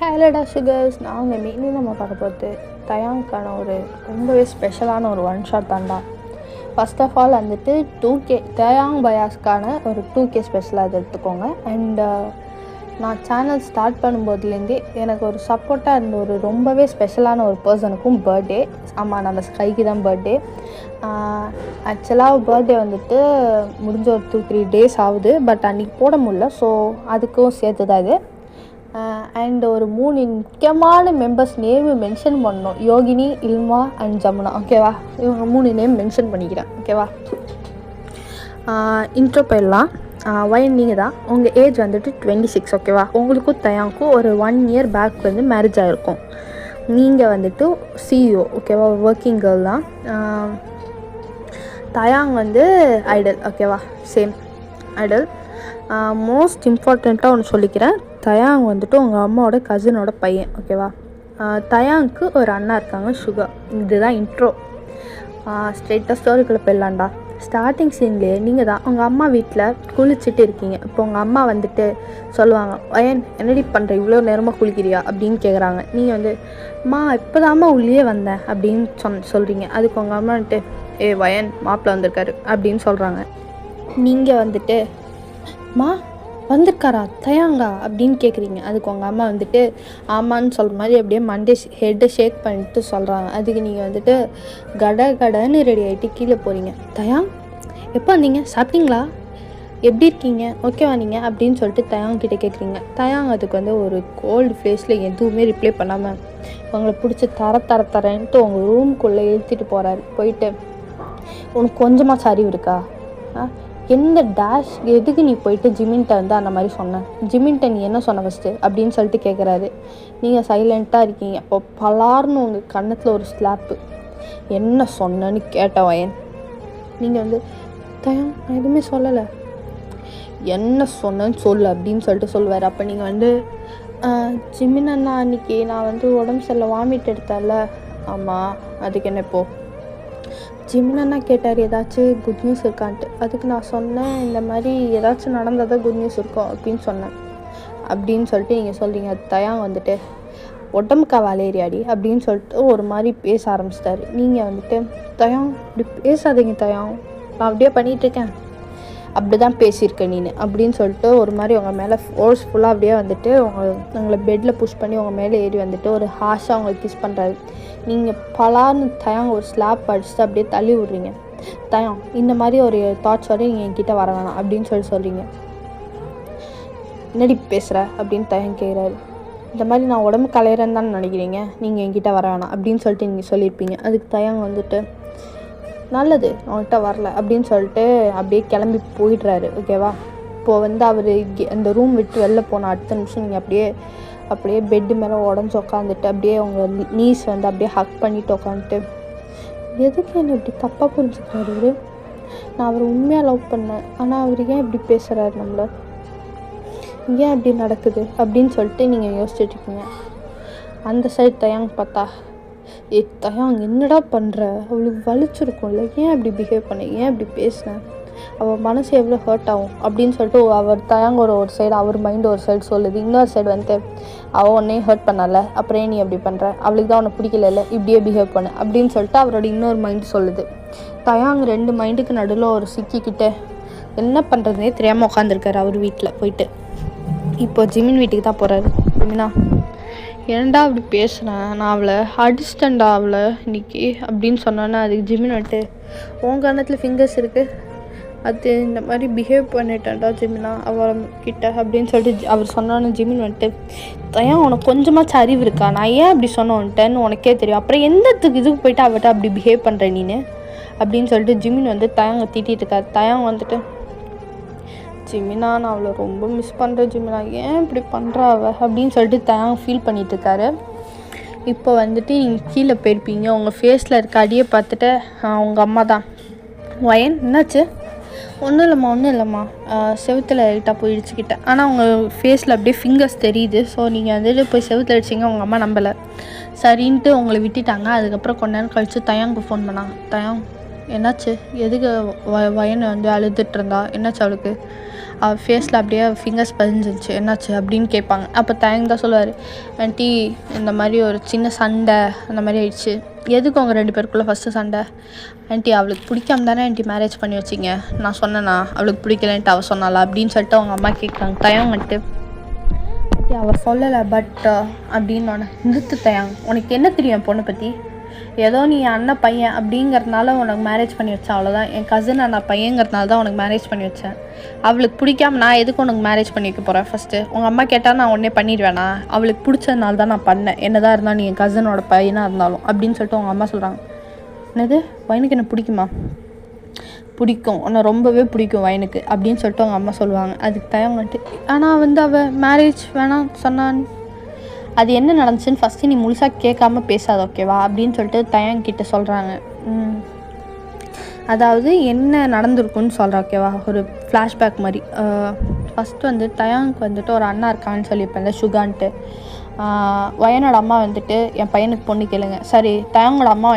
ஹேலோடா sugars, நாங்கள் mainly நம்ம பார்க்க போகிறது தயாங்கான ஒரு ரொம்பவே ஸ்பெஷலான ஒரு ஒன் ஷாட் தான்டா. ஃபர்ஸ்ட் ஆஃப் ஆல் வந்துட்டு 2K தயாங் பயாஸ்க்கான ஒரு 2K ஸ்பெஷலாக இது எடுத்துக்கோங்க. அண்ட் நான் சேனல் ஸ்டார்ட் பண்ணும்போதுலேருந்தே எனக்கு ஒரு சப்போர்ட்டாக இருந்த ஒரு ரொம்பவே ஸ்பெஷலான ஒரு பர்சனுக்கும் பர்த்டே. ஆமாம், நம்ம ஸ்கைக்கு தான் பர்த்டே. ஆக்சுவலாக பர்த்டே வந்துட்டு முடிஞ்ச ஒரு 2-3 days ஆகுது, பட் அன்றைக்கி போட முடியல. ஸோ அதுக்கும் சேர்த்து தான் இது. அண்ட் ஒரு 3 முக்கியமான மெம்பர்ஸ் நேமு மென்ஷன் பண்ணணும். யோகினி, இல்மா அண்ட் ஜமுனா. ஓகேவா? இவங்க 3 நேம் மென்ஷன் பண்ணிக்கிறேன். ஓகேவா? இன்ட்ரோ போயிடலாம். வயன் நீங்கள் தான். உங்கள் ஏஜ் வந்துட்டு 26. ஓகேவா? உங்களுக்கும் தயாங்க்கும் ஒரு 1 year பேக் வந்து மேரேஜ் ஆகிருக்கும். நீங்கள் வந்துட்டு CEO. ஓகேவா? ஒர்க்கிங் கேர்ள் தான். தயாங் வந்து ஐடல். ஓகேவா? Same Idol. மோஸ்ட் இம்பார்ட்டண்ட்டாக ஒன்று சொல்லிக்கிறேன். தயாங் வந்துட்டு உங்கள் அம்மாவோட கசினோட பையன். ஓகேவா? தயாங்க்கு ஒரு அண்ணா இருக்காங்க, சுகா. இதுதான் இன்ட்ரோ. ஸ்ட்ரெயிட்டாக ஸ்டோரிக்குள்ளே போயிடலாண்டா. ஸ்டார்டிங் சீன்லேயே நீங்கள் தான் உங்கள் அம்மா வீட்டில் குளிச்சுட்டு இருக்கீங்க. இப்போ உங்கள் அம்மா வந்துட்டு சொல்லுவாங்க, வயன் என்னடி பண்ணுற, இவ்வளோ நேரமாக குளிக்கிறியா அப்படின்னு கேட்குறாங்க. நீங்கள் வந்து அம்மா இப்போ தாம்மா உள்ளே வந்தேன் அப்படின்னு சொல்கிறீங்க. அதுக்கு உங்கள் அம்மா வந்துட்டு வயன் மாப்பிள்ளை வந்திருக்காரு அப்படின்னு சொல்கிறாங்க. நீங்கள் வந்துட்டு மா வந்திருக்காரா தயாங்கா அப்படின்னு கேட்குறீங்க. அதுக்கு உங்கள் அம்மா வந்துட்டு ஆமான்னு சொல்கிற மாதிரி அப்படியே ஹெட்டை ஷேக் பண்ணிட்டு சொல்கிறாங்க. அதுக்கு நீங்கள் வந்துட்டு கடன்னு ரெடி ஆகிட்டு கீழே போகிறீங்க. தயாங் எப்போ வந்தீங்க, சாப்பிட்டீங்களா, எப்படி இருக்கீங்க, ஓகேவா நீங்கள் அப்படின்னு சொல்லிட்டு தயாங்கிட்ட கேட்குறீங்க. தயாங் அதுக்கு வந்து ஒரு கோல்டு ஃபேஸில் எதுவுமே ரிப்ளை பண்ணாமல் உங்களை பிடிச்சி தரேன்ட்டு உங்கள் ரூம்குள்ளே இழுத்துட்டு போகிறாரு. போயிட்டு உனக்கு கொஞ்சமாக அறிவு இருக்கா, எந்த டேஷ் எதுக்கு நீ போயிட்டு ஜிமின்ட்ட வந்து அந்த மாதிரி சொன்ன, ஜிமின்ட்ட நீ என்ன சொன்ன ஃபஸ்ட்டு அப்படின்னு சொல்லிட்டு கேட்குறாரு. நீங்கள் சைலண்ட்டாக இருக்கீங்க. அப்போ பலார்னு உங்கள் கன்னத்தில் ஒரு ஸ்லாப்பு. என்ன சொன்னேன்னு கேட்ட வயன். நீங்கள் வந்து தயம் நான் எதுவுமே சொல்லலை, என்ன சொன்னேன்னு சொல்லு அப்படின்னு சொல்லிட்டு சொல்லுவார். அப்போ நீங்கள் வந்து ஜிமின் அண்ணா அன்றைக்கி நான் வந்து உடம்பு சரியில்லை வாமிட் எடுத்தேன்ல. ஆமாம், அதுக்கு என்ன இப்போ ஜிமின் அண்ணா கேட்டார் ஏதாச்சும் குட் நியூஸ் இருக்கான்ட்டு. அதுக்கு நான் சொன்னேன் இந்த மாதிரி ஏதாச்சும் நடந்தால் தான் குட் நியூஸ் இருக்கும் அப்படின்னு சொன்னேன் அப்படின்னு சொல்லிட்டு நீங்கள் சொல்கிறீங்க. தயாங் வந்துட்டு உடம்புக்கா வளையறியாடி அப்படின்னு சொல்லிட்டு ஒரு மாதிரி பேச ஆரம்பிச்சிட்டாரு. நீங்கள் வந்துட்டு தயாங் இப்படி பேசாதீங்க தயாங், நான் அப்படியே பண்ணிகிட்ருக்கேன், அப்படி தான் பேசியிருக்கேன் நீனு அப்படின்னு சொல்லிட்டு ஒரு மாதிரி உங்கள் மேலே ஃபோர்ஸ்ஃபுல்லாக அப்படியே வந்துட்டு உங்களை பெட்டில் புஷ் பண்ணி உங்கள் மேலே ஏறி வந்துட்டு ஒரு ஹாஷாக அவங்களை கிஸ் பண்ணுறாரு. நீங்கள் பலார்னு தயாங் ஒரு ஸ்லாப் அடிச்சுட்டு அப்படியே தள்ளி விட்றீங்க. தயாங் இந்த மாதிரி ஒரு தாட்ஸ் வரையும் நீங்கள் என்கிட்ட வர வேணாம் அப்படின்னு சொல்கிறீங்க. என்னடி பேசுகிற அப்படின்னு தயாங் கேட்குறாரு. இந்த மாதிரி நான் உடம்பு கலையிறேன்னு தான் நினைக்கிறீங்க, நீங்கள் என்கிட்ட வர வேணாம் அப்படின்னு சொல்லிட்டு நீங்கள் சொல்லியிருப்பீங்க. அதுக்கு தயாங் வந்துட்டு நல்லது அவன்கிட்ட வரல அப்படின்னு சொல்லிட்டு அப்படியே கிளம்பி போயிடுறாரு. ஓகேவா? இப்போது வந்து அவர் அந்த ரூம் விட்டு வெளில போன அடுத்த நிமிஷம் நீங்கள் அப்படியே பெட்டு மேலே உடஞ்சி உட்காந்துட்டு அப்படியே உங்கள் நீஸ் வந்து அப்படியே ஹக் பண்ணிட்டு உட்காந்துட்டு எதுக்கு என்ன இப்படி தப்பாக புரிஞ்சுக்கிறாரு இவர், நான் அவர் உண்மையாக லவ் பண்ணேன், ஆனால் அவர் ஏன் இப்படி பேசுகிறாரு, நம்மளை ஏன் இப்படி நடக்குது அப்படின்னு சொல்லிட்டு நீங்கள் யோசிச்சுட்ருக்கீங்க. அந்த சைடு தயாங் பார்த்தா தயாங் என்னடா பண்ணுற, அவளுக்கு வலிச்சிருக்கும்ல, ஏன் அப்படி பிஹேவ் பண்ண, ஏன் இப்படி பேசினேன், அவள் மனசு எவ்வளோ ஹர்ட் ஆகும் அப்படின்னு சொல்லிட்டு அவர் தயாங் ஒரு சைடு, அவர் மைண்டு ஒரு சைடு சொல்லுது. இன்னொரு சைடு வந்துட்டு அவள் உன்னையும் ஹர்ட் பண்ணல, அப்புறம் நீ அப்படி பண்ணுற, அவளுக்கு தான் உன்னை பிடிக்கல, இப்படியே பிஹேவ் பண்ணு அப்படின்னு சொல்லிட்டு அவரோட இன்னொரு மைண்டு சொல்லுது. தயாங் 2 மைண்டுக்கு நடுவில் ஒரு சிக்கிக்கிட்டு என்ன பண்ணுறதுனே தெரியாமல் உட்காந்துருக்காரு அவர் வீட்டில் போயிட்டு. இப்போ ஜிமின் வீட்டுக்கு தான் போகிறாரு. ஜிமினா ஏன்டா அப்படி பேசுனேன், நான் அவளை அடிச்சிட்டேன்டா அவளை இன்னைக்கு அப்படின்னு சொன்னோன்னே அதுக்கு ஜிமின் வந்துட்டு உன் கன்னத்தில் ஃபிங்கர்ஸ் இருக்குது, அது இந்த மாதிரி பிஹேவ் பண்ணிட்டேன்டா ஜிமினா அவகிட்ட அப்படின்னு சொல்லிட்டு அவர் சொன்னோன்னு ஜிமின் வந்துட்டு தயாங் உனக்கு கொஞ்சமாக அறிவு இருக்கா, நான் ஏன் அப்படி சொன்னோன்ட்டேன்னு உனக்கே தெரியும், அப்புறம் எந்தத்துக்கு இதுக்கு போயிட்டு அவட்ட அப்படி பிஹேவ் பண்ணுற நீனு அப்படின்னு சொல்லிட்டு ஜிமின் வந்து தயாங்க திட்டிகிட்டு இருக்காரு. தயாங் வந்துட்டு ஜிமினா நான் அவளை ரொம்ப மிஸ் பண்ணுறேன் ஜிமினா, ஏன் இப்படி பண்ணுறா அவள் அப்படின்னு சொல்லிட்டு தயாங் ஃபீல் பண்ணிகிட்ருக்காரு. இப்போ வந்துட்டு நீங்கள் கீழே போயிருப்பீங்க. உங்கள் ஃபேஸில் இருக்க அடியை பார்த்துட்டு உங்கள் அம்மா தான் வயன் என்னாச்சு, ஒன்றும் இல்லைம்மா செவுத்தில் லைட்டாக போய் இடிச்சுக்கிட்டேன், ஆனால் அவங்க ஃபேஸில் அப்படியே ஃபிங்கர்ஸ் தெரியுது. ஸோ நீங்கள் வந்துட்டு போய் செவுத்தில் அடிச்சிங்க, உங்கள் அம்மா நம்பலை, சரின்ட்டு உங்களை விட்டுட்டாங்க. அதுக்கப்புறம் கொஞ்ச நேரம் கழித்து தயாங்க்கு ஃபோன் பண்ணாங்க. தயாங் என்னாச்சு, எதுக்கு வயனை வந்து அழுதுட்டு இருந்தா, என்னாச்சு அவளுக்கு அவர் ஃபேஸில் அப்படியே ஃபிங்கர்ஸ் பதிஞ்சிருச்சு. என்னாச்சு அப்படின்னு கேட்பாங்க. அப்போ தயங் தான் சொல்லுவார், ஆண்டி இந்த மாதிரி ஒரு சின்ன சண்டை அந்த மாதிரி ஆயிடுச்சு. எதுக்கு அவங்க 2 பேருக்குள்ளே ஃபஸ்ட்டு சண்டை? ஆண்டி அவளுக்கு பிடிக்காம தானே ஆண்டி மேரேஜ் பண்ணி வச்சிங்க, நான் சொன்னேன்னா அவளுக்கு பிடிக்கலன்ட்டு அவள் சொன்னாலா அப்படின்னு சொல்லிட்டு அவங்க அம்மா கேட்குறாங்க. தயங் வந்துட்டு ஆண்டி அவள் சொல்லலை பட் அப்படின்னு நிறுத்து தயங், உனக்கு என்ன தெரியும் பொண்ணை பற்றி? ஏதோ நீ அண்ணன் பையன் அப்படிங்கிறதுனால உனக்கு மேரேஜ் பண்ணி வச்சேன், அவ்வளோதான். என் கசின் அண்ணா பையங்கிறதுனால தான் உனக்கு மேரேஜ் பண்ணி வச்சேன். அவளுக்கு பிடிக்காம நான் எதுக்கு உனக்கு மேரேஜ் பண்ணி வைக்க போகிறேன்? ஃபஸ்ட்டு உங்கள் அம்மா கேட்டால் நான் உடனே பண்ணிடுவேனா? அவளுக்கு பிடிச்சதுனால தான் நான் பண்ணேன், என்னதான் இருந்தாலும் நீ என் கசினோட பையனாக இருந்தாலும் அப்படின்னு சொல்லிட்டு அவங்க அம்மா சொல்கிறாங்க. என்னது வயனுக்கு என்ன பிடிக்குமா? பிடிக்கும், உன்னை ரொம்பவே பிடிக்கும் வயனுக்கு அப்படின்னு சொல்லிட்டு அவங்க அம்மா சொல்லுவாங்க. அதுக்கு தயங்க வந்துட்டு ஆனால் அவள் மேரேஜ் வேணாம் சொன்னான். அது என்ன நடந்துச்சுன்னு ஃபஸ்ட்டு நீ முழுசாக கேட்காம பேசாத ஓகேவா அப்படின்னு சொல்லிட்டு தயங்கிட்ட சொல்கிறாங்க. அதாவது என்ன நடந்திருக்குன்னு சொல்கிறேன் ஓகேவா, ஒரு ஃப்ளாஷ்பேக் மாதிரி. ஃபஸ்ட்டு தயாங்க்கு ஒரு அண்ணா இருக்கான்னு சொல்லியிருப்பேன்ல, சுகான்ட்டு. வயனோட அம்மா என் பையனுக்கு பொண்ணு கேளுங்க, சரி தயாங்கோட அம்மா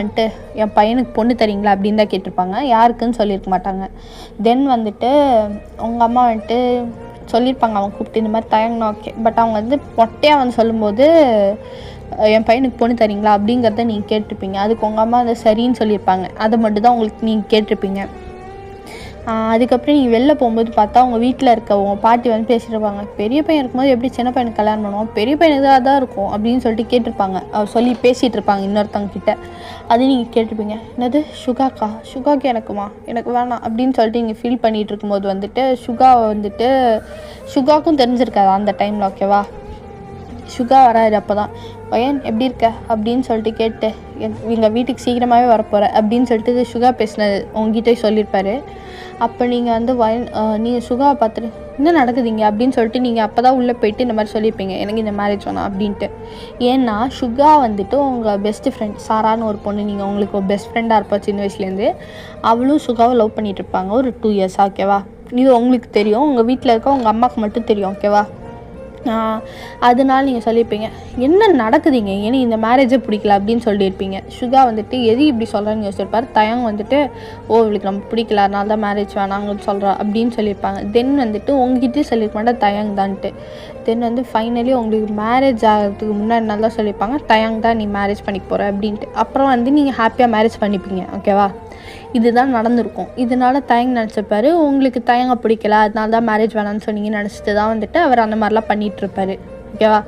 என் பையனுக்கு பொண்ணு தரீங்களா அப்படின்னு தான் கேட்டிருப்பாங்க, யாருக்குன்னு சொல்லியிருக்க மாட்டாங்க. தென் உங்கள் அம்மா சொல்லியிருப்பாங்க அவங்க கூப்பிட்டு இந்த மாதிரி தயங்கணும் ஓகே. பட் அவங்க மொட்டையாக சொல்லும்போது என் பையனுக்கு பொண்ணு தரீங்களா அப்படிங்கிறத நீங்கள் கேட்டிருப்பீங்க. அதுக்கு உங்கள் அம்மா சரின்னு சொல்லியிருப்பாங்க, அதை மட்டும் தான் உங்களுக்கு நீங்கள் கேட்டிருப்பீங்க. அதுக்கப்புறம் நீங்கள் வெளில போகும்போது பார்த்தா உங்கள் வீட்டில் இருக்க உங்கள் பாட்டி பேசியிருப்பாங்க, பெரிய பையன் இருக்கும்போது எப்படி சின்ன பையனுக்கு கல்யாணம் பண்ணுவோம், பெரிய பையனுக்கு தான் இருக்கும் அப்படின்னு சொல்லிட்டு கேட்டிருப்பாங்க. அவர் சொல்லி பேசிகிட்டு இருப்பாங்க இன்னொருத்தவங்க கிட்ட. அது நீங்கள் கேட்டிருப்பீங்க, என்னது சுகாக்கு எனக்குமா, எனக்கு வேணாம் அப்படின்னு சொல்லிட்டு நீங்கள் ஃபீல் பண்ணிகிட்டு இருக்கும்போது சுகாவுக்கும் தெரிஞ்சிருக்காது அந்த டைமில் ஓகேவா. சுகா வராது. அப்போ தான் பையன் எப்படி இருக்க அப்படின்னு சொல்லிட்டு கேட்டு எங்கள் வீட்டுக்கு சீக்கிரமாகவே வரப்போகிற அப்படின்னு சொல்லிட்டு சுகா பேசினது உங்ககிட்டே சொல்லியிருப்பாரு. அப்போ நீங்கள் நீங்கள் சுகாவை பார்த்துட்டு என்ன நடக்குதுங்க அப்படின்னு சொல்லிட்டு நீங்கள் அப்போ தான் உள்ளே போயிட்டு இந்த மாதிரி சொல்லியிருப்பீங்க, எனக்கு இந்த மேரேஜ் வேணாம் அப்படின்ட்டு. ஏன்னா சுகா உங்கள் பெஸ்ட்டு ஃப்ரெண்ட் சாரான்னு ஒரு பொண்ணு, நீங்கள் உங்களுக்கு ஒரு பெஸ்ட் ஃப்ரெண்டாக இருப்பா சின்ன வயசுலேருந்து. அவளும் சுகாவை லவ் பண்ணிகிட்டு இருப்பாங்க ஒரு 2 years ஓகேவா. இது உங்களுக்கு தெரியும், உங்கள் வீட்டில் இருக்க உங்கள் அம்மாவுக்கு மட்டும் தெரியும் ஓகேவா. அதனால நீங்கள் சொல்லியிருப்பீங்க என்ன நடக்குதுங்க, ஏன்னா இந்த மேரேஜே பிடிக்கல அப்படின்னு சொல்லியிருப்பீங்க. சுகா எது இப்படி சொல்கிறான்னு யோசிச்சிருப்பார். தயங் இவளுக்கு நம்ம பிடிக்கல அதனால தான் மேரேஜ் வேணாங்கன்னு சொல்கிறா அப்படின்னு சொல்லியிருப்பாங்க. தென் உங்ககிட்டே சொல்லியிருக்க மாட்டேன் தயங் தான்ட்டு. தென் ஃபைனலி உங்களுக்கு மேரேஜ் ஆகிறதுக்கு முன்னாடி நல்லா சொல்லியிருப்பாங்க, தயங் தான் நீ மேரேஜ் பண்ணிக்க போகிற அப்படின்ட்டு. அப்புறம் நீங்கள் ஹாப்பியாக மேரேஜ் பண்ணிப்பீங்க ஓகேவா. இதுதான் நடந்திருக்கும். இதனால தயங் நினச்சிருப்பாரு உங்களுக்கு தயங்க பிடிக்கல அதனால தான் மேரேஜ் வேணான்னு சொன்னீங்கன்னு நினச்சிட்டு தான் அவர் அந்த மாதிரிலாம் பண்ணிகிட்ருப்பாரு ஓகேவா.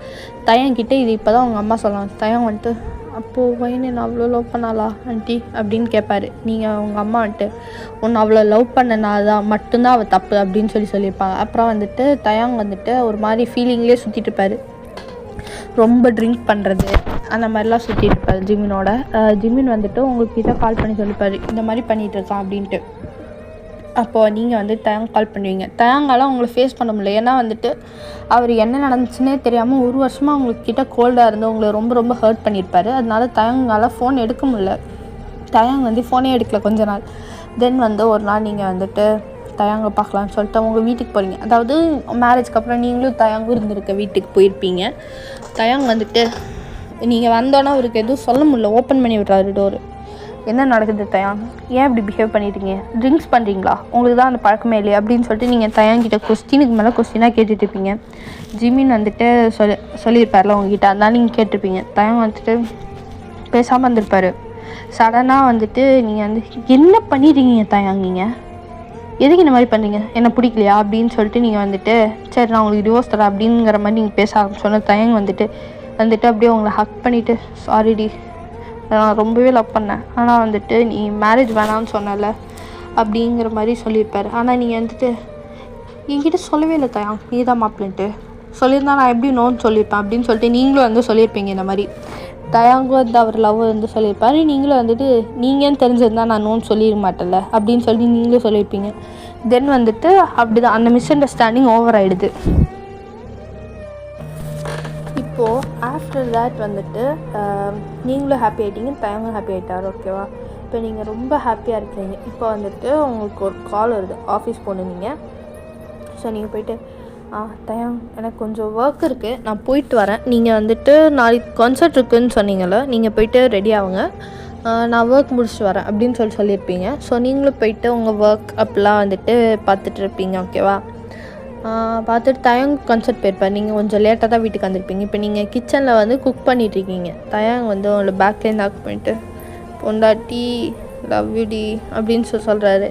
தயங்கிட்ட இது இப்போ தான் அவங்க அம்மா சொல்லலாம். தயங் அப்போது வயனை நான் அவ்வளோ லவ் பண்ணாலா ஆண்டி அப்படின்னு கேட்பாரு. நீங்கள் உங்கள் அம்மா உன்னை அவ்வளோ லவ் பண்ணனால தான் மட்டும்தான் அவள் தப்பு அப்படின்னு சொல்லியிருப்பாங்க. அப்புறம் தயங் ஒரு மாதிரி ஃபீலிங்லேயே சுற்றிட்டு இருப்பார். ரொம்ப ட்ரிங்க் பண்ணுறது அந்த மாதிரிலாம் சுற்றிட்டு இருப்பார் ஜிமினோட. ஜிமின் உங்கள்கிட்ட கால் பண்ணி சொல்லிப்பார் இந்த மாதிரி பண்ணிகிட்டு இருக்கான் அப்படின்ட்டு. அப்போது நீங்கள் தயங் கால் பண்ணுவீங்க. தயங்கால உங்களை ஃபேஸ் பண்ண முடியல, ஏன்னா அவர் என்ன நடந்துச்சுன்னே தெரியாமல் 1 வருஷமாக உங்கள்கிட்ட கோல்டாக இருந்து உங்களை ரொம்ப ரொம்ப ஹர்ட் பண்ணியிருப்பார். அதனால தயங்கால ஃபோன் எடுக்க முடியல. தயங் ஃபோனே எடுக்கல கொஞ்ச நாள். தென் ஒரு நாள் நீங்கள் தயங்க பார்க்கலான்னு சொல்லிட்டு அவங்க வீட்டுக்கு போகிறீங்க. அதாவது மேரேஜ்க்கு அப்புறம் நீங்களும் தயங்கும் இருந்திருக்க வீட்டுக்கு போயிருப்பீங்க. தயங் நீங்கள் வந்தோன்னா அவருக்கு எதுவும் சொல்ல முடியல, ஓப்பன் பண்ணி விட்றாரு டோரு. என்ன நடக்குது தயங், ஏன் இப்படி பிஹேவ் பண்ணிட்டீங்க, ட்ரிங்க்ஸ் பண்ணுறீங்களா, உங்களுக்கு தான் அந்த பழக்கமே இல்லையா அப்படின்னு சொல்லிட்டு நீங்கள் தயங்கிட்ட கொஸ்டினுக்கு மேலே கொஸ்டினாக கேட்டுட்டு இருப்பீங்க. ஜிமின் சொல்லியிருப்பார்ல உங்ககிட்ட, அதனால நீங்கள் கேட்டிருப்பீங்க. தயங் பேசாமல் இருந்திருப்பார். சடனாக நீங்கள் என்ன பண்ணிடுறீங்க தயங், நீங்கள் எதுக்கு இந்த மாதிரி பண்ணுறீங்க, என்ன பிடிக்கலையா அப்படின்னு சொல்லிட்டு நீங்கள் சரி நான் உங்களுக்கு டிவோர்ஸ் தரேன் அப்படிங்கிற மாதிரி நீங்கள் பேச ஆரம்பிச்சோன்னா தயங் அப்படியே உங்களை ஹக் பண்ணிவிட்டு சாரிடி நான் ரொம்பவே லவ் பண்ணேன், ஆனால் நீ மேரேஜ் வேணான்னு சொன்னல அப்படிங்கிற மாதிரி சொல்லியிருப்பார். ஆனால் நீங்கள் என்கிட்ட சொல்லவே இல்லை தயங் நீ தான் மாப்பிள்ளைன்ட்டு, சொல்லியிருந்தா நான் எப்படி நோன்னு சொல்லியிருப்பேன் அப்படின்னு சொல்லிட்டு நீங்களும் சொல்லியிருப்பீங்க. இந்த மாதிரி தயங்கும் அவர் லவ் சொல்லியிருப்பார். நீங்களும் நீங்கன்னு தெரிஞ்சிருந்தால் நான் நோன்னு சொல்லிட மாட்டேன்ல அப்படின்னு சொல்லி நீங்களும் சொல்லியிருப்பீங்க. தென் அப்படி தான் அந்த மிஸ் அண்டர்ஸ்டாண்டிங் ஓவர் ஆகிடுது. இப்போது ஆஃப்டர் தேட் நீங்களும் ஹாப்பி ஆகிட்டீங்க, தயங்கும் ஹாப்பி ஆகிட்டார் ஓகேவா. இப்போ நீங்கள் ரொம்ப ஹாப்பியாக இருக்கிறீங்க. இப்போ உங்களுக்கு ஒரு கால் வருது, ஆஃபீஸ் போகணும் நீங்கள். ஸோ நீங்கள் போய்ட்டு தயங் எனக்கு கொஞ்சம் ஒர்க் இருக்குது நான் போயிட்டு வரேன், நீங்கள் நாளைக்கு கான்சர்ட் இருக்குதுன்னு சொன்னீங்கள, நீங்கள் போயிட்டு ரெடி ஆகுங்க, நான் ஒர்க் முடிச்சுட்டு வரேன் அப்படின்னு சொல்லியிருப்பீங்க. ஸோ நீங்களும் போயிட்டு உங்கள் ஒர்க் அப்படிலாம் பார்த்துட்டு இருப்பீங்க ஓகேவா. பார்த்துட்டு தயாங் கன்சர்ட் போயிருப்பார். நீங்கள் கொஞ்சம் லேட்டாக தான் வீட்டுக்கு வந்திருப்பீங்க. இப்போ நீங்கள் கிச்சனில் வந்து குக் பண்ணிகிட்ருக்கீங்க. தயாங் வந்து உங்களை பேக்லேருந்து ஆக் பண்ணிட்டு பொண்டாட்டி லவ் யூ டி அப்படின்னு சொல்கிறாரு.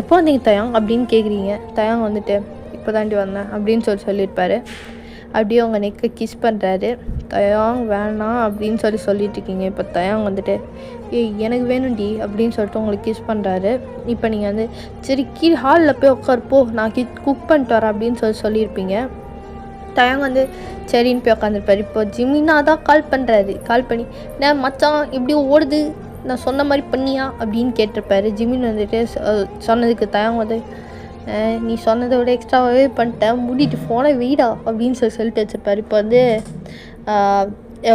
எப்போ வந்தீங்க தயாங் அப்படின்னு கேட்குறீங்க. தயாங் வந்துட்டு இப்போ தாண்டி வந்தேன் அப்படின்னு சொல்லியிருப்பார். அப்படியே உங்கள் நெக்கை கிஸ் பண்ணுறாரு. தயாங் வேணாம் அப்படின்னு சொல்லிட்டுருக்கீங்க. இப்போ தயாங் வந்துட்டு எனக்கு வேணும்டி அப்படின்னு சொல்லிட்டு உங்களுக்கு கிஸ் பண்ணுறாரு. இப்போ நீங்கள் வந்து சரி கீழே ஹாலில் போய் உட்காருப்போ நான் குக் பண்ணிட்டு வரேன் அப்படின்னு சொல்லியிருப்பீங்க. தயாங் வந்து சரின்னு போய் உட்காந்துருப்பார். இப்போ ஜிமினா தான் கால் பண்ணுறாரு. கால் பண்ணி நான் மச்சான் இப்படி ஓடுது நான் சொன்ன மாதிரி பண்ணியா அப்படின்னு கேட்டிருப்பாரு. ஜிமின் வந்துட்டு சொன்னதுக்கு தயாங் வந்து நீ சொன்னதை விட எக்ஸ்ட்ராவாகவே பண்ணிட்டேன் மூடிட்டு ஃபோனை வெயிடா அப்படின்னு சொல்லிட்டு வச்சுருப்பார். இப்போ வந்து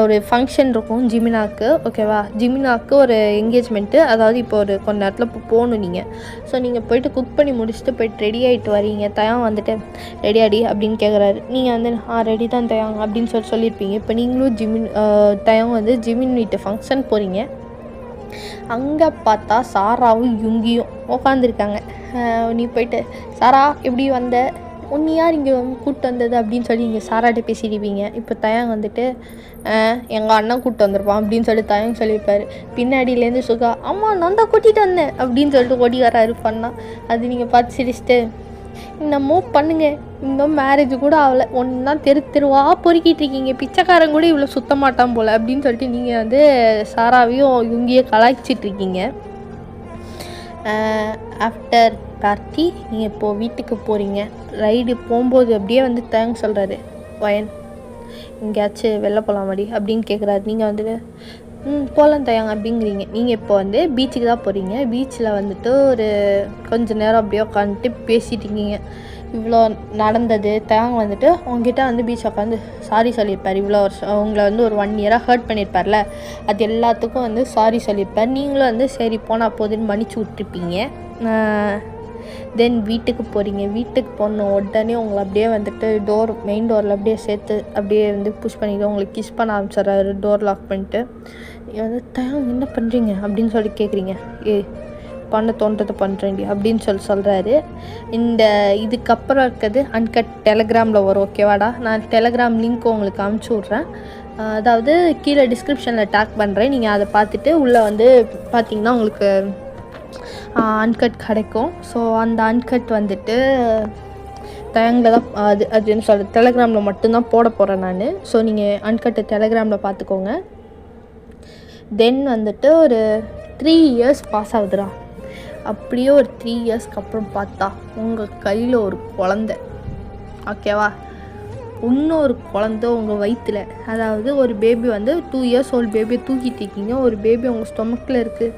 ஒரு ஃபங்க்ஷன் இருக்கும் ஜிமினாக்கு. ஓகேவா, ஜிமினாக்கு ஒரு என்கேஜ்மெண்ட்டு. அதாவது இப்போ ஒரு கொஞ்ச நேரத்தில் போகணும் நீங்கள். ஸோ நீங்கள் போய்ட்டு குக் பண்ணி முடிச்சுட்டு போய்ட்டு ரெடி ஆகிட்டு வரீங்க. தயாங் வந்துட்டு ரெடி ஆடி அப்படின்னு கேட்குறாரு. நீங்கள் வந்து ரெடி தான் தயாங் அப்படின்னு சொல்லியிருப்பீங்க. இப்போ நீங்களும் தயாங் வந்து ஜிமின் வீட்டு ஃபங்க்ஷன் போகிறீங்க. அங்கே பார்த்தா சாராவும் யுங்கியும் உட்காந்துருக்காங்க. நீ போயிட்டு சாரா எப்படி வந்த, உன்னை யார் இங்கே கூப்பிட்டு வந்தது அப்படின்னு சொல்லி இங்கே சாராட்ட பேசிடுவீங்க. இப்போ தயாங் வந்துட்டு எங்கள் அண்ணன் கூப்பிட்டு வந்திருப்பான் அப்படின்னு சொல்லி தயாங் சொல்லியிருப்பார். பின்னாடியிலேருந்து சுகா அம்மா நான் தான் கூட்டிகிட்டு வந்தேன் அப்படின்னு சொல்லிட்டு ஓடி வராரு பண்ணா. அது நீங்கள் பார்த்து சிரிச்சிட்டு என்னமோ பண்ணுங்க, இன்னும் மேரேஜ் கூட ஆகலை, ஒன்று தான் தெருவாக பொறுக்கிட்டு இருக்கீங்க, பிச்சைக்காரன் கூட இவ்வளோ சுத்த மாட்டான் போல் அப்படின்னு சொல்லிட்டு நீங்கள் வந்து சாராவையும் இவங்கேயே கலாய்ச்சிட்ருக்கீங்க. ஆஃப்டர் பார்ட்டி நீங்கள் இப்போது வீட்டுக்கு போகிறீங்க. ரைடு போகும்போது அப்படியே வந்து தேங்க் சொல்கிறாரு. வயன் எங்கேயாச்சும் வெளில போகலாமாடி அப்படின்னு கேட்குறாரு. நீங்கள் வந்துட்டு போகலாம் தயாங்க அப்படிங்கிறீங்க. நீங்கள் இப்போ வந்து பீச்சுக்கு தான் போகிறீங்க. பீச்சில் வந்துட்டு ஒரு கொஞ்சம் நேரம் அப்படியே உட்காந்துட்டு பேசிகிட்டு இருக்கீங்க. இவ்வளோ நடந்தது தயாங்க வந்துட்டு உங்ககிட்ட வந்து பீச் உட்காந்து சாரி சொல்லியிருப்பார். இவ்வளோ வருஷம் உங்களை வந்து ஒரு 1 இயராக ஹர்ட் பண்ணியிருப்பார்ல, அது எல்லாத்துக்கும் வந்து சாரி சொல்லியிருப்பார். நீங்களும் வந்து சரி போனால் போதுன்னு மன்னிச்சு விட்டுருப்பீங்க. தென் வீட்டுக்கு போகிறீங்க. வீட்டுக்கு போன உடனே உங்களை அப்படியே வந்துட்டு மெயின் டோரில் அப்படியே சேர்த்து அப்படியே வந்து புஷ் பண்ணிவிட்டு உங்களுக்கு கிஸ் பண்ண ஆரம்பிச்சிட்றாரு டோர் லாக் பண்ணிட்டு. வந்து தயாங் என்ன பண்ணுறீங்க அப்படின்னு சொல்லி கேட்குறீங்க. பண்ண தோன்றதை பண்ணுறேன்டி அப்படின்னு சொல்கிறாரு. இதுக்கப்புறம் இருக்கிறது அன்கட் டெலகிராமில் வரும். ஓகேவாடா, நான் டெலகிராம் லிங்க் உங்களுக்கு அனுப்பிச்சி விட்றேன். அதாவது கீழே டிஸ்கிரிப்ஷனில் டேக் பண்ணுறேன். நீங்கள் அதை பார்த்துட்டு உள்ளே வந்து பார்த்தீங்கன்னா உங்களுக்கு அன்கட் கிடைக்கும். ஸோ அந்த அன்கட் வந்துட்டு தயாங்கில் தான் அது என்ன சொல்கிறது டெலகிராமில் மட்டும்தான் போட போகிறேன் நான். ஸோ நீங்கள் அன்கட்டு டெலகிராமில் பார்த்துக்கோங்க. தென் வந்துட்டு ஒரு 3 இயர்ஸ் பாஸ் ஆகுதுடா. அப்படியே ஒரு 3 இயர்ஸ்க்கு அப்புறம் பார்த்தா உங்கள் கையில் ஒரு குழந்தை. ஓகேவா, இன்னொரு குழந்தை உங்கள் வயிற்றில். அதாவது ஒரு பேபி வந்து 2 இயர்ஸ் ஓல்டு பேபியை தூக்கிட்டு இருக்கீங்க. ஒரு பேபி உங்கள் ஸ்டொமக்கில் இருக்குது.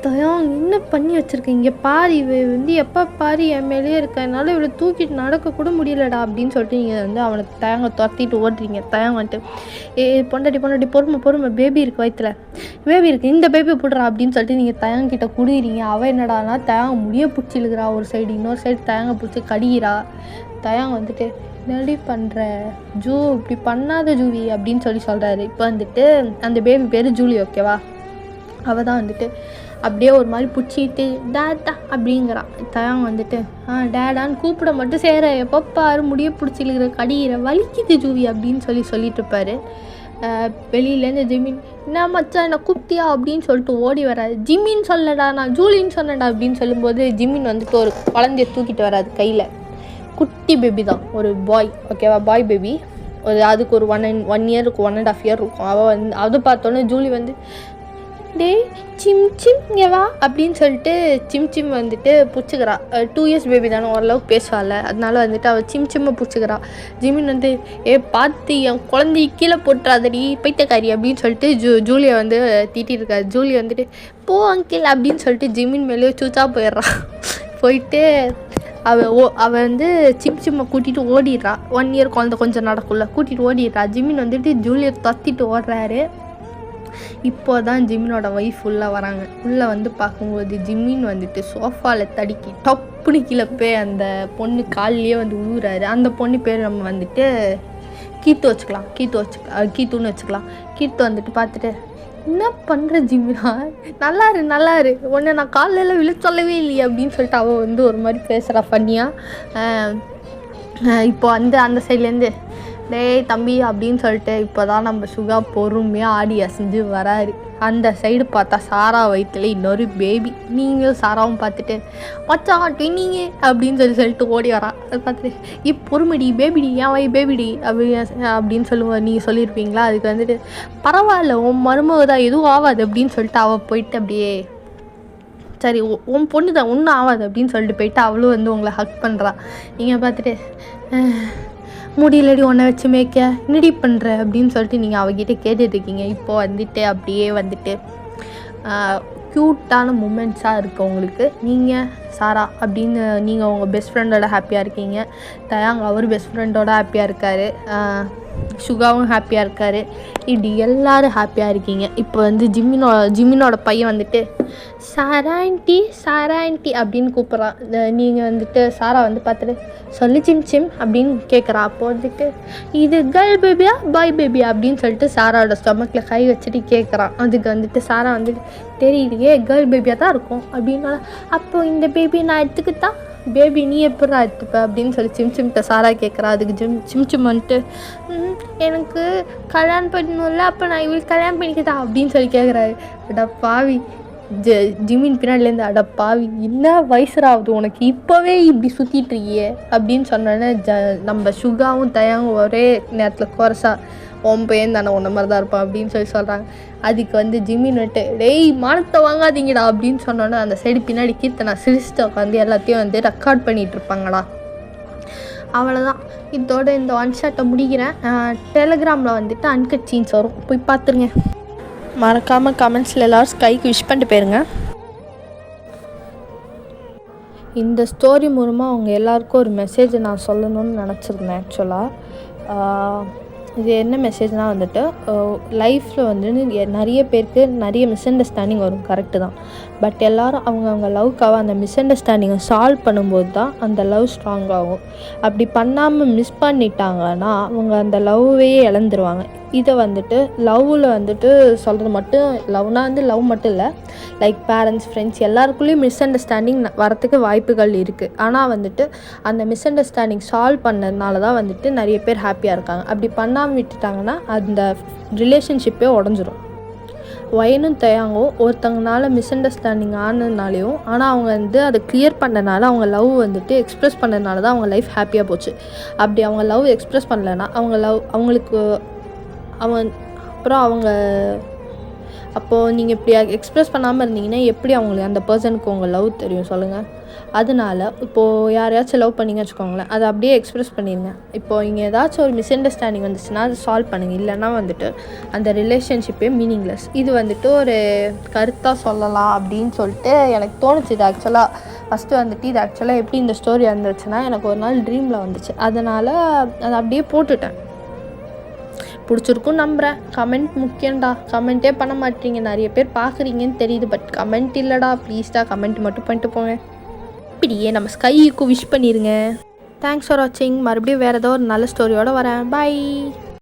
தயாங் என்ன பண்ணி வச்சுருக்கீங்க பாரு, இவ வந்து எப்போ பாரு என் மேலேயே இருக்கனால இவளை தூக்கிட்டு நடக்கக்கூட முடியலடா அப்படின்னு சொல்லிட்டு நீங்கள் வந்து அவனை தயாங்க துரத்திட்டு ஓடுறீங்க. தயாங்க வந்துட்டு பொண்டாட்டி பொறுமை பேபி இருக்குது வயிற்றில், பேபி இருக்குது, இந்த பேபி போடுறா அப்படின்னு சொல்லிட்டு நீங்கள் தயாங்கிட்ட குடிக்கிறீங்க. அவள் என்னடானா தயாங்க முடிய பிடிச்சி இழுக்கிறா ஒரு சைடு, இன்னொரு சைடு தயாங்க பிடிச்சி கடிக்கிறா. தயாங்க வந்துட்டு என்னடி பண்ணுற இப்படி பண்ணாத ஜூவி அப்படின்னு சொல்கிறாரு. இப்போ வந்துட்டு அந்த பேபி பேர் ஜூலி. ஓகேவா, அவள் தான் வந்துட்டு அப்படியே ஒரு மாதிரி பிடிச்சிட்டு டேடா அப்படிங்கிறான். தயாங்க வந்துட்டு டேடான்னு கூப்பிட மட்டும் சேர எப்போ பாரு முடிய பிடிச்சிருக்கிற கடிகிற வலிக்குது ஜூவி அப்படின்னு சொல்லிட்டு இருப்பாரு. வெளியிலேருந்து ஜிமின் என்ன மச்சான் என்ன கூப்பிட்டியா அப்படின்னு சொல்லிட்டு ஓடி வராது. ஜிமின்னு சொல்லடா நான் ஜூலின்னு சொன்னடா அப்படின்னு சொல்லும்போது ஜிமின் வந்துட்டு ஒரு குழந்தைய தூக்கிட்டு வராது கையில். குட்டி பேபி தான், ஒரு பாய். ஓகேவா, பாய் பேபி. அதுக்கு ஒரு 1 இயர் இருக்கும், 1.5 இயர் இருக்கும். அவள் வந்து அது பார்த்தோன்னே ஜூலி வந்து டே சிம் இங்கே வா அப்படின்னு சொல்லிட்டு சிம் வந்துட்டு பிடிச்சிக்கிறா. 2 இயர்ஸ் பேபி தானே, ஓரளவுக்கு பேசுவாள். அதனால வந்துட்டு அவள் சிம்மை பிடிச்சிக்கிறா. ஜிமின் வந்து பார்த்து என் குழந்தைய கீழே போட்டுறாதடி பைத்தியக்காரி அப்படின்னு சொல்லிட்டு ஜூலியை வந்து திட்டிருக்காரு. ஜூலி வந்துட்டு போ அங்கிள் அப்படின்னு சொல்லிட்டு ஜிமின் மேலேயே சூச்சா போயிடுறான். போயிட்டு அவள் வந்து சிம்மை கூட்டிகிட்டு ஓடிடுறா. 1 இயர் குழந்தை கொஞ்சம் நடக்குள்ள கூட்டிகிட்டு ஓடிடுறா. ஜிமின் வந்துட்டு ஜூலியை தத்திட்டு ஓடுறாரு. இப்போ தான் ஜிமினோட ஒய்ஃப் உள்ளே வராங்க. உள்ளே வந்து பார்க்கும்போது ஜிமின் வந்துட்டு சோஃபாவில் தடுக்கி டப்புனு கீழே போய் அந்த பொண்ணு காலிலேயே வந்து உழுவுறாரு. அந்த பொண்ணு பேர் நம்ம வந்துட்டு கீத்துன்னு வச்சுக்கலாம். கீத்து வந்துட்டு பார்த்துட்டு என்ன பண்ணுற ஜிமினா, நல்லாரு உன்னை நான் காலையில் விழ சொல்லவே இல்லையே அப்படின்னு சொல்லிட்டு அவள் வந்து ஒரு மாதிரி பேசுகிறா ஃபன்னியாக. இப்போ வந்து அந்த சைட்லேருந்து டேய் தம்பி அப்படின்னு சொல்லிட்டு இப்போ தான் நம்ம சுகா பொறுமையாக ஆடி அசைஞ்சு வராரு. அந்த சைடு பார்த்தா சாரா வயிற்றுல இன்னொரு பேபி. நீங்களும் சாராவும் பார்த்துட்டு மச்சான் ட்வினிங்க அப்படின்னு சொல்லிட்டு ஓடி வரான். அது பார்த்துட்டு பொறுமடி பேபிடி ஏன் வை பேபிடி அப்படின்னு சொல்லுவோம். நீங்கள் சொல்லியிருப்பீங்களா? அதுக்கு வந்துட்டு பரவாயில்ல உன் மருமக தான் எதுவும் ஆகாது அப்படின்னு சொல்லிட்டு அவள் போயிட்டு அப்படியே சரி உன் பொண்ணு தான் ஒன்றும் ஆகாது அப்படின்னு சொல்லிட்டு போயிட்டு அவளும் வந்து உங்களை ஹக் பண்ணுறா. நீங்கள் பார்த்துட்டு முடியலடி ஒன்றை வச்சு மேய்க்க என்னடி பண்ணுற அப்படின்னு சொல்லிட்டு நீங்கள் அவகிட்ட கேட்டுட்ருக்கீங்க. இப்போ வந்துட்டு அப்படியே வந்துட்டு க்யூட்டான மூமெண்ட்ஸாக இருக்குது உங்களுக்கு. நீங்கள் சாரா அப்படின்னு நீங்கள் உங்கள் பெஸ்ட் ஃப்ரெண்டோட ஹாப்பியாக இருக்கீங்க. தயாங் அவர் பெஸ்ட் ஃப்ரெண்டோட ஹாப்பியாக இருக்கார். சுகாவும் ஹாப்பியாக இருக்கார். இப்படி எல்லோரும் ஹாப்பியாக இருக்கீங்க. இப்போ வந்து ஜிம்மினோட பையன் வந்துட்டு சாரா ஆண்டி அப்படின்னு கூப்பிட்றான். நீங்கள் வந்துட்டு சாரா வந்து பார்த்துட்டு சொல்லு சிம் அப்படின்னு கேட்குறா. அப்போ வந்துட்டு இது கேர்ள் பேபியா பாய் பேபியா அப்படின்னு சொல்லிட்டு சாராவோட ஸ்டொமக்கில் கை வச்சுட்டு கேட்குறான். அதுக்கு வந்துட்டு சாரா வந்துட்டு தெரியலையே கேர்ள் பேபியாக தான் இருக்கும் அப்படின்னா, அப்போது இந்த பேபி நான் எடுத்துக்கிட்டா பேபி நீ எப்படா எடுத்துப்ப அப்படின்னு சொல்லி சிம்கிட்ட சாரா கேட்குறா. அதுக்கு சிம் வந்துட்டு எனக்கு கல்யாணம் பண்ணணும்ல, அப்போ நான் இவளுக்கு கல்யாணம் பண்ணிக்கிட்டா அப்படின்னு சொல்லி கேட்குறாரு. அடா பாவி ஜிம்மின் பின்னாடிலேருந்து அட பாவி என்ன வயசுராகுது உனக்கு இப்போவே இப்படி சுற்றிட்டு இருக்கியே அப்படின்னு சொன்னோன்னே நம்ம சுகாவும் தயாங்கும் ஒரே நேரத்தில் குறைசா உன் பையன் தானே உன்ன மாதிரி தான் இருப்பான் அப்படின்னு சொல்லி சொல்கிறாங்க. அதுக்கு வந்து ஜிம்மின் விட்டு டேய் மானத்தை வாங்காதீங்கடா அப்படின்னு சொன்னோன்னே அந்த சைடு பின்னாடி கீர்த்தனா சிரிச்சுட்டு உட்காந்து எல்லாத்தையும் வந்து ரெக்கார்ட் பண்ணிகிட்டு இருப்பாங்கடா. அவ்வளோதான். இதோட இந்த ஒன் ஷாட்டை முடிக்கிறேன். டெலிகிராமில் வந்துட்டு அன்கட் சீன்ஸ் வரும், போய் பார்த்துருங்க. மறக்காமல் கமெண்ட்ஸில் எல்லோரும் ஸ்கைக்கு விஷ் பண்ணிட்டு போயிருங்க. இந்த ஸ்டோரி மூலமாக அவங்க எல்லாருக்கும் ஒரு மெசேஜை நான் சொல்லணும்னு நினச்சிருந்தேன். ஆக்சுவலாக இது என்ன மெசேஜ்னால் வந்துட்டு லைஃப்பில் வந்து நிறைய பேருக்கு நிறைய மிஸ் அண்டர்ஸ்டாண்டிங் வரும், கரெக்டு தான். பட் எல்லோரும் அவங்க லவ்க்காக அந்த மிஸ் அண்டர்ஸ்டாண்டிங்கை சால்வ் பண்ணும்போது தான் அந்த லவ் ஸ்ட்ராங் ஆகும். அப்படி பண்ணாமல் மிஸ் பண்ணிட்டாங்கன்னா அவங்க அந்த லவ்வையே இழந்துருவாங்க. இதை வந்துட்டு லவ்வில் வந்துட்டு சொல்கிறது மட்டும் லவ்னால் வந்து லவ் மட்டும் இல்லை, லைக் பேரண்ட்ஸ் ஃப்ரெண்ட்ஸ் எல்லாருக்குள்ளேயும் மிஸ் அண்டர்ஸ்டாண்டிங் வரத்துக்கு வாய்ப்புகள் இருக்குது. ஆனால் வந்துட்டு அந்த மிஸ் அண்டர்ஸ்டாண்டிங் சால்வ் பண்ணதுனால தான் வந்துட்டு நிறைய பேர் ஹாப்பியாக இருக்காங்க. அப்படி பண்ணாமல் விட்டுட்டாங்கன்னா அந்த ரிலேஷன்ஷிப்பே உடஞ்சிரும். வயனும் தயாங்கும் ஒருத்தங்கனால மிஸ் அண்டர்ஸ்டாண்டிங் ஆனதுனாலையும் ஆனால் அவங்க வந்து அதை கிளியர் பண்ணனால அவங்க லவ் வந்துட்டு எக்ஸ்ப்ரெஸ் பண்ணதுனால தான் அவங்க லைஃப் ஹாப்பியாக போச்சு. அப்படி அவங்க லவ் எக்ஸ்ப்ரெஸ் பண்ணலைன்னா அவங்களுக்கு அப்போது நீங்கள் இப்படி எக்ஸ்ப்ரெஸ் பண்ணாமல் இருந்தீங்கன்னா எப்படி அவங்களுக்கு அந்த பர்சனுக்கு உங்கள் லவ் தெரியும் சொல்லுங்கள். அதனால இப்போது யாரையாச்சும் லவ் பண்ணிங்க வச்சுக்கோங்களேன், அதை அப்படியே எக்ஸ்ப்ரெஸ் பண்ணிடுங்க. இப்போது இங்கே ஏதாச்சும் ஒரு மிஸ் அண்டர்ஸ்டாண்டிங் வந்துச்சுன்னா அது சால்வ் பண்ணுங்கள். இல்லைன்னா வந்துட்டு அந்த ரிலேஷன்ஷிப்பே மீனிங்லெஸ். இது வந்துட்டு ஒரு கருத்தாக சொல்லலாம் அப்படின்னு சொல்லிட்டு எனக்கு தோணுச்சு. இது ஃபஸ்ட்டு வந்துட்டு இது ஆக்சுவலாக எப்படி இந்த ஸ்டோரி வந்துச்சுன்னா எனக்கு ஒரு நாள் ட்ரீமில் வந்துச்சு. அதனால் அதை அப்படியே போட்டுட்டேன். பிடிச்சிருக்கும் நம்புகிறேன். கமெண்ட் முக்கியம்டா. கமெண்ட்டே பண்ண மாட்டீங்க, நிறைய பேர் பார்க்குறீங்கன்னு தெரியுது, பட் கமெண்ட் இல்லைடா ப்ளீஸ்டா, கமெண்ட் மட்டும் பண்ணிட்டு போங்க. இப்படியே நம்ம ஸ்கைக்கும் விஷ் பண்ணிடுங்க. தேங்க்ஸ் ஃபார் வாட்சிங். மறுபடியும் வேறு ஏதோ ஒரு நல்ல ஸ்டோரியோடு வரேன். பை.